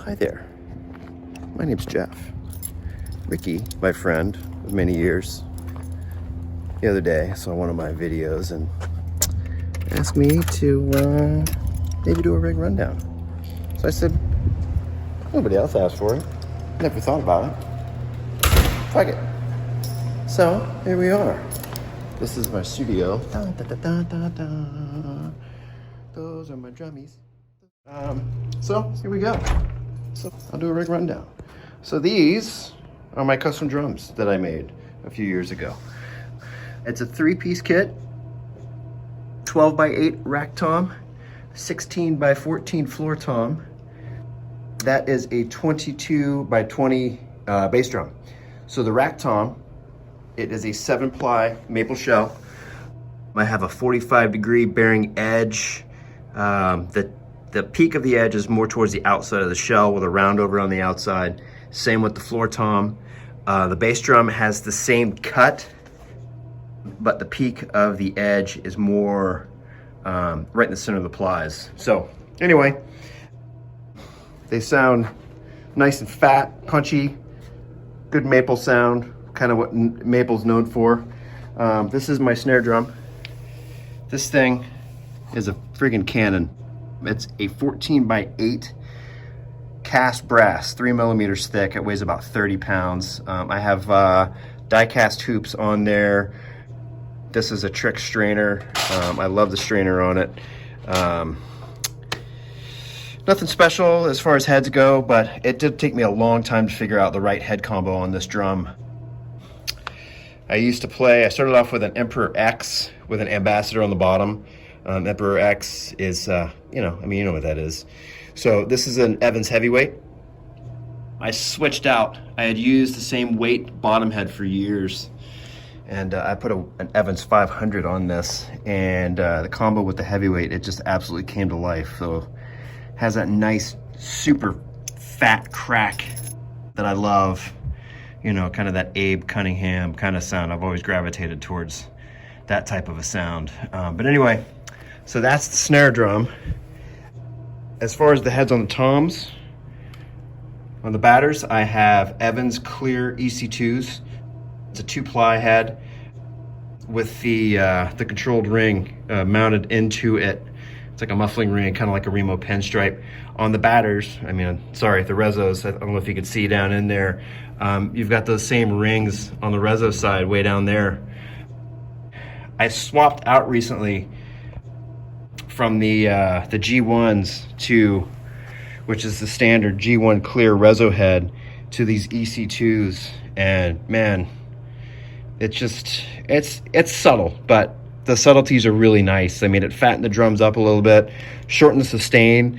Hi there. My name's Jeff. Ricky, my friend of many years, the other day saw one of my videos and asked me to maybe do a rig rundown. So I said, nobody else asked for it. Never thought about it. Fuck it. So here we are. This is my studio. Da, da, da, da, da, da. Those are my drummies. So here we go. So I'll do a rig rundown. So these are my custom drums that I made a few years ago. It's a 3-piece kit, 12x8 rack tom, 16x14 floor tom. That is a 22x20 bass drum. So the rack tom, it is a 7-ply maple shell. I have a 45-degree bearing edge. The peak of the edge is more towards the outside of the shell with a round over on the outside. Same with the floor tom. The bass drum has the same cut, but the peak of the edge is more right in the center of the plies. So anyway, they sound nice and fat, punchy, good maple sound, kind of what maple's known for. This is my snare drum. This thing is a friggin' cannon. It's a 14x8 cast brass, 3mm thick. It weighs about 30 pounds. I have die-cast hoops on there. This is a trick strainer. I love the strainer on it. Nothing special as far as heads go, but it did take me a long time to figure out the right head combo on this drum. I started off with an Emperor X with an ambassador on the bottom. Emperor X is, you know what that is. So this is an Evans heavyweight. I switched out. I had used the same weight bottom head for years. And I put an Evans 500 on this. And the combo with the heavyweight, it just absolutely came to life. So it has that nice, super fat crack that I love. You know, kind of that Abe Cunningham kind of sound. I've always gravitated towards that type of a sound. But anyway, so that's the snare drum. As far as the heads on the toms, on the batters, I have Evans clear EC2s. It's a 2-ply head with the controlled ring mounted into it. It's like a muffling ring, kind of like a Remo pinstripe. On the batters, the Resos, I don't know if you can see down in there, you've got those same rings on the Reso side way down there. I swapped out recently from the G1s to, which is the standard G1 clear Reso head, to these EC2s, and man, it's subtle, but the subtleties are really nice. I mean, it fattened the drums up a little bit, shortened the sustain,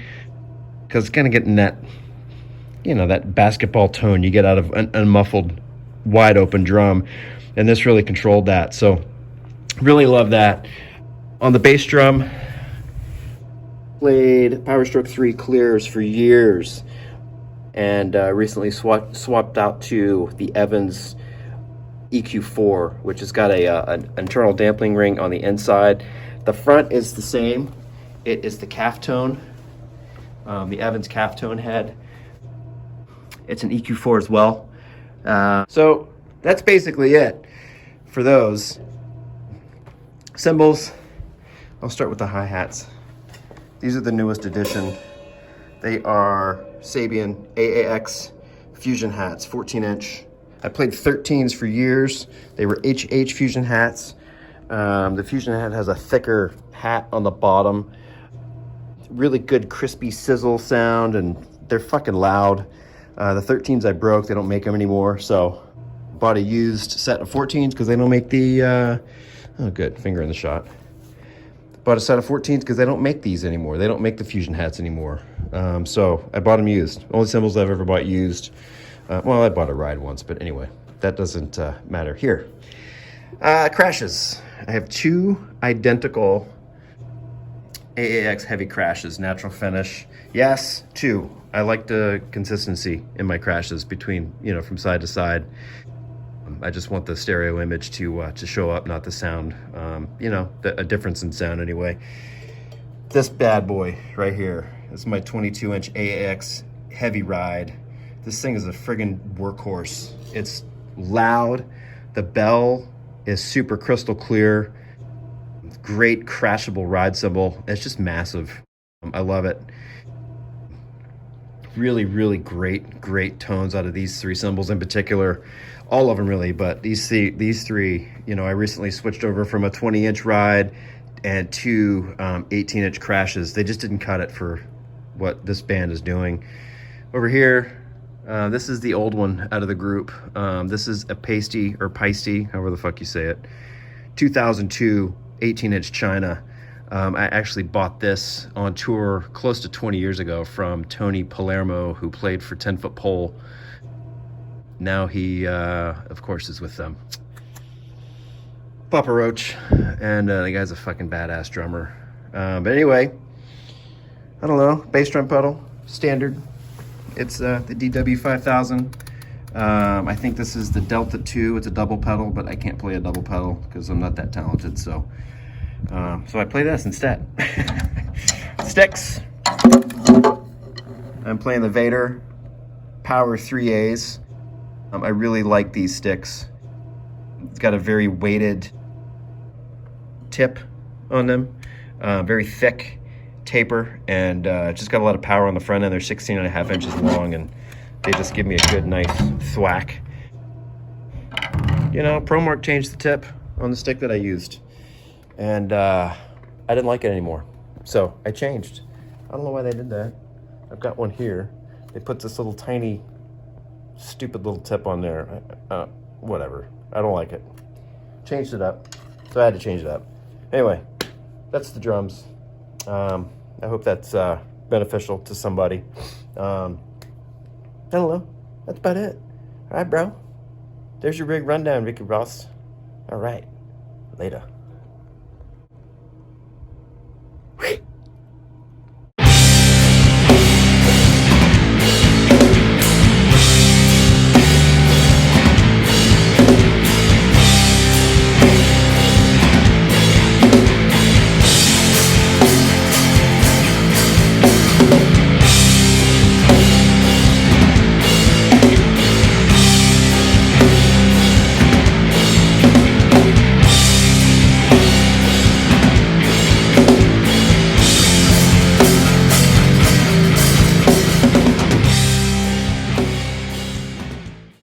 because it's kind of getting that, that basketball tone you get out of an unmuffled, wide open drum, and this really controlled that. So really love that. On the bass drum, played Power Stroke 3 clears for years, and recently swapped out to the Evans EQ4, which has got an internal dampening ring on the inside. The front is the same. It is the Calftone, the Evans Calftone head. It's an EQ4 as well. So that's basically it for those. Cymbals, I'll start with the hi-hats. These are the newest edition. They are Sabian AAX Fusion hats, 14-inch. I played 13s for years. They were HH Fusion hats. The Fusion hat has a thicker hat on the bottom. Really good crispy sizzle sound, and they're fucking loud. The 13s I broke, they don't make them anymore, so bought a used set of 14s because they don't make the, oh good, finger in the shot. Bought a set of 14s because they don't make these anymore. They don't make the Fusion hats anymore. So I bought them used. Only cymbals I've ever bought used. Well, I bought a ride once, but anyway, that doesn't matter here. Crashes. I have 2 identical AAX heavy crashes, natural finish. Yes, 2. I like the consistency in my crashes between, from side to side. I just want the stereo image to show up, not the sound. A difference in sound anyway. This bad boy right here, this is my 22-inch AAX heavy ride. This thing is a friggin' workhorse. It's loud. The bell is super crystal clear. Great crashable ride cymbal. It's just massive. I love it. Really, really great tones out of these three cymbals in particular. All of them really, but these three, you know, I recently switched over from a 20-inch ride and two 18-inch crashes. They just didn't cut it for what this band is doing. Over here, this is the old one out of the group. This is a Paiste, or Paiste, however the fuck you say it, 2002 18-inch China. I actually bought this on tour close to 20 years ago from Tony Palermo, who played for 10 Foot Pole. Now he, of course, is with Papa Roach, and the guy's a fucking badass drummer. But anyway, I don't know, bass drum pedal, standard. It's the DW5000. I think this is the Delta 2. It's a double pedal, but I can't play a double pedal because I'm not that talented, so I play this instead. Sticks. I'm playing the Vater Power 3As. I really like these sticks. It's got a very weighted tip on them, very thick taper, and just got a lot of power on the front end. They're 16.5 inches long, and they just give me a good, nice thwack. You know, ProMark changed the tip on the stick that I used, and I didn't like it anymore, so I changed. I don't know why they did that. I've got one here. They put this little tiny, stupid little tip on there. Whatever. I don't like it. Changed it up, so I had to change it up. Anyway, that's the drums. I hope that's beneficial to somebody. I don't know. That's about it. All right, bro. There's your rig rundown, Ricky Ross. All right. Later.